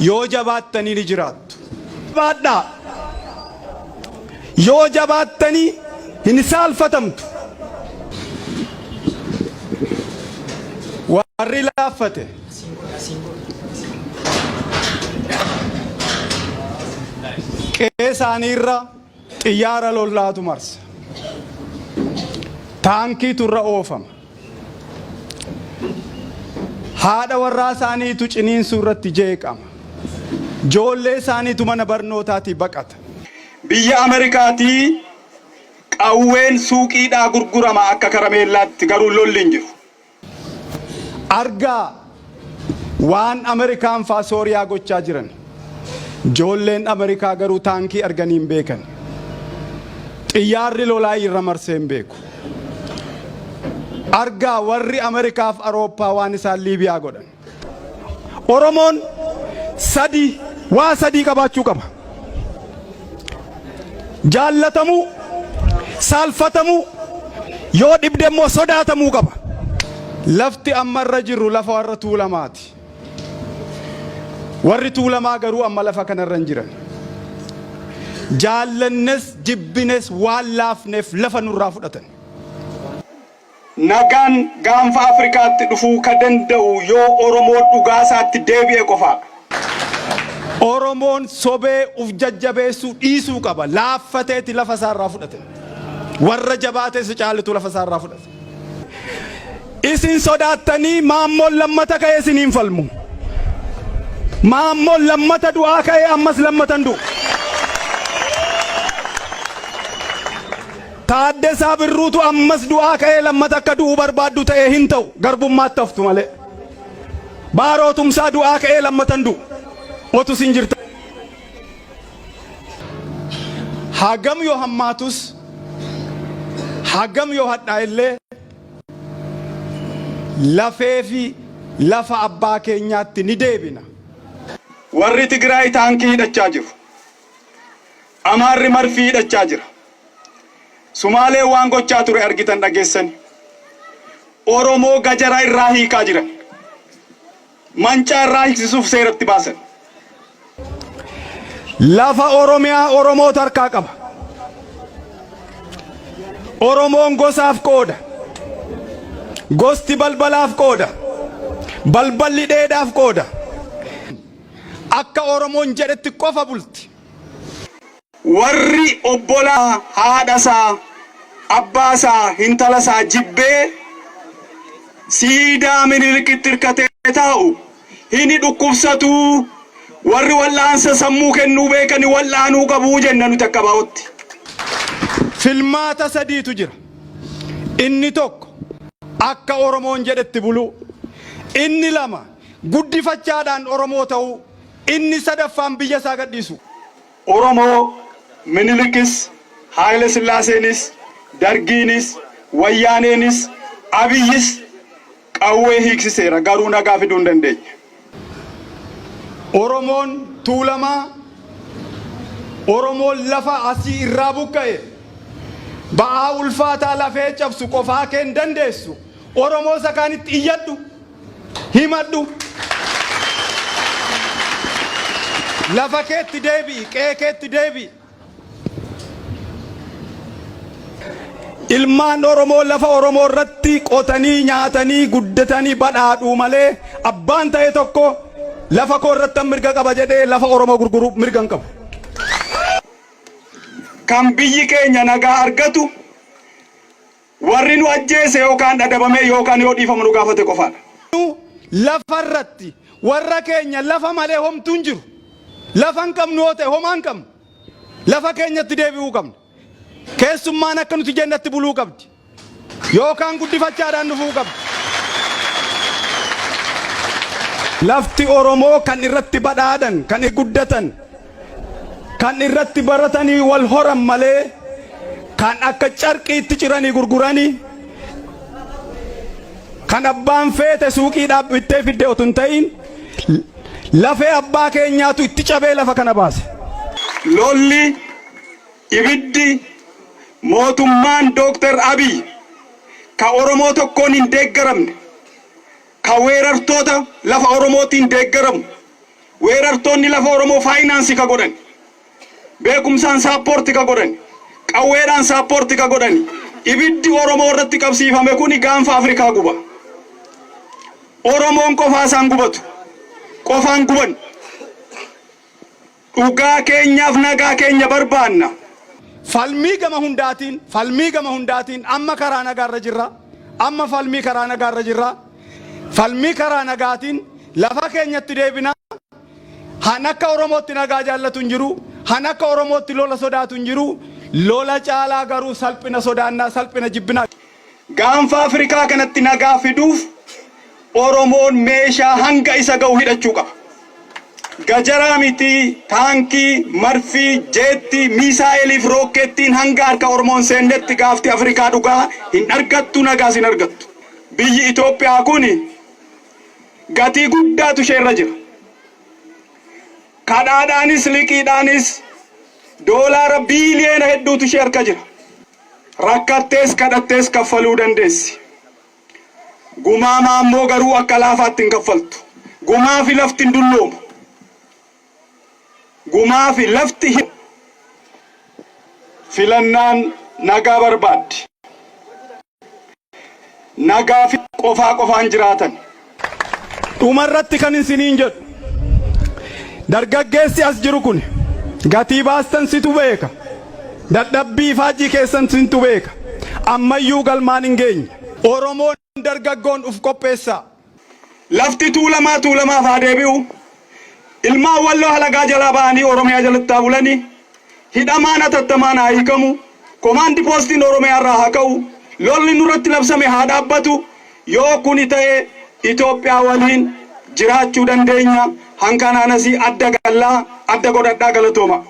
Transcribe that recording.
yoo jabaattanii ni jiraattu. Baadhaa yoo jabaattanii hin saalfatamtu. Warri laaffate qe'ee isaanii irra xiyyaara lollaatu marsa. Taankiitu irra oofama. Haadha warraa isaaniitu ciniinsuu irratti jeeqama. Ijoollee isaaniitu mana barnootaatii baqata. Biyya Ameerikaatii qawween suuqiidhaa gurgurama akka karameellaatti, garuu lolli hin jiru. Argaa waan Ameerikaan faa Sooriyaa gochaa jiran. Ijoolleen Ameerikaa garuu taankii arganii hin beekan. Xiyyaarri lolaa irra marsee hin beeku. Argaa warri Ameerikaaf Awurooppaa waan isaan Liibiyaa godhan. Oromoon waa sadii qabaachuu qaba. Jaallatamuu, saalfatamuu, yoo dhibde immoo sodaatamuu qaba. Lafti amma irra jirru lafa warra tuulamaati. Warri tuulamaa garuu amma lafa kanarra hin jiran. Jaallannes jibbines waan laafneef lafa nurraa fudhatan. Nagaan gaanfa Afrikaatti dhufuu ka danda'u yoo Oromoo dhugaasaatti deebi'e qofaadha. Oromoon sobee uf jajjabeessuu dhiisuu qaba. Laaffateeti lafa isaarraa fudhate. Warra jabaatees caalitu lafa isaarraa fudhate. Isin sodaattanii maammoon lammata ka'ee isiniin falmu. Maammoon lammata du'aa ka'ee ammas lammatan du'u. Taaddasaa Birruutu ammas du'aa ka'ee lammata akka du'u barbaaddu ta'ee hin ta'u, garbummaatti haftu malee. Baaroo Tumsaa du'aa ka'ee lammatan du'u. Otu sin jirta. Hagam yoo hammaatus, hagam yoo hadhaa illee lafee fi lafa abbaa keenyaatti ni deebina. Warri Tigraay taankii hidhachaa jiru. Amaarri marfii hidhachaa jira. Sumaalee waan gochaa ture argitan dhageessani. Oromoo gajaraa irraa hiikaa jiran. Mancaa irraa hiiksisuuf seeratti baasan. Lafa Oromiyaa Oromoo harkaa qaba. Oromoon gosaaf qooda. Gosti balbalaaf qooda. Balballi dheedhaaf qooda. Akka Oromoon jedhetti qofa bulti. Warri obbolaa haadhasaa, abbaasaa, hintalasaa jibbee siidaa Minilikkitti hirkatee taa'u hini dhukkubsatu. Warri wal'aansa sammuu kennuu beekani wal'aanuu qabuu jenna nuti akka baa'utti. Filmaata sadiitu jira. Inni tokko akka Oromoon jedhetti buluu. Inni lama guddifachaadhaan Oromoo ta'uu. Inni sadaffaan biyya isaa gadhiisu. Oromoo Minilikkis, Haayile Sillaaseenis, Dargiinis, Wayyaaneenis, Abiyyis qawwee hiiksiseera, garuu nagaa fiduu hin dandeenye. Oromoon tuulamaa, Oromoon lafa asii irraa buqqa'e, ba'aa ulfaataa lafee cabsu qofaa kee hin dandeessu. Oromoo isa kaanitti iyyadhu, himadhu. Lafa keetti deebi'i, qe'ee keetti deebi'i. Ilmaan Oromoo lafa Oromoo irratti qotanii nyaatanii guddatanii badhaadhuu malee abbaan ta'e tokko lafa koo irratti mirga qaba jedhee lafa Oromoo gurguru mirga hin qabu. Kan biyyi keenya nagaa argatu warri nu ajjeese yookaan dhadhabame yookaan yoo dhiifamu nu gaafate qofaadha. Lafa irratti warra keenya lafa malee homtuu hin jiru. Lafa hin qabnu yoo ta'e homaa hin qabnu. Lafa keenyatti deebi'uu qabna. Keessummaan akka nuti jennatti buluu qabdi. Yookaan guddifachaadhaan dhufuu qabdi. Lafti Oromoo kan irratti badhaadhan, kan guddatan, kan irratti baratanii wal horan malee kan akka carqiitti ciranii gurguranii, kan abbaan feete suuqiidhaaf bittee fidde otoo hin ta'in lafee abbaa keenyaatu itti cabee lafa kana baase. Lolli, ibiddi, mootummaan Dr. Abiy ka Oromoo tokkoon hin deeggaramne, ka weerartoota lafa Oromootiin deeggaramu, weerartoonni lafa Oromoo faayinaansii ka godhan, beekumsaan saappoortii ka godhan, qawweedhaan saappoortii ka godhan, ibiddi Oromoo irratti qabsiifame kuni gaanfa Afrikaa guba. Oromoon qofaa isaan gubatu, qofaan guban. Dhugaa keenyaaf nagaa keenya barbaanna. Falmii gama hundaatiin amma karaa nagaarra jirra. Amma falmii karaa nagaarra jirra. Falmii karaa nagaatiin lafa keenyatti deebina. Han akka Oromootti nagaa jaallatu hin jiru. Han akka Oromootti lola sodaatu hin jiru. Lola caalaa garuu salphina sodaannaa, salphina jibbinaa. Gaanfa Afrikaa kanatti nagaa fiduuf Oromoon meeshaa hanga isa ga'u hidhachuu qaba. Gajaraa miti, taankii, marfii, jeetti, miisaa'eliif rookettiin hanga harka Oromoon seennetti gaafti Afrikaa dhugaa hin argattu, nagaas hin argattu. Biyyi Itoophiyaa kuni gatii guddaatu isheerra jira. Kadhaadhaanis liqiidhaanis doolaara biiliyoona hedduutu ishee harka jira. Rakkattees kadhattees kaffaluu dandeessi. Gumaa ammoo garuu akka laafaatti hin kaffaltu. Gumaa fi lafti hin dulloomu. Gumaa fi lafti filannaan nagaa barbaaddi. Nagaa fi qofaan jiraatan. Dhumarratti kan isiniin jedhu dargaggeessi as jiru kun gatii baastan situ beeka. Dadhabbii faajii keessan situ beeka. Ammayyuu galmaan hin geenye. Oromoon dargaggoon uf qopheessaa. Lafti tuulamaaf haa deebi'u. Ilmaan Walloo halagaa jalaa ba'anii Oromiyaa jalatti bulanii hidhamaan atattamaan haa hiikamu. Komaandi poostiin Oromiyaa irraa haa ka'u. Lolli nurratti labsame haa dhaabbatu. Yoo kuni ta'e Itoophiyaa waliin jiraachuu dandeenya. Hankanaanas adda godhadhaa galatooma.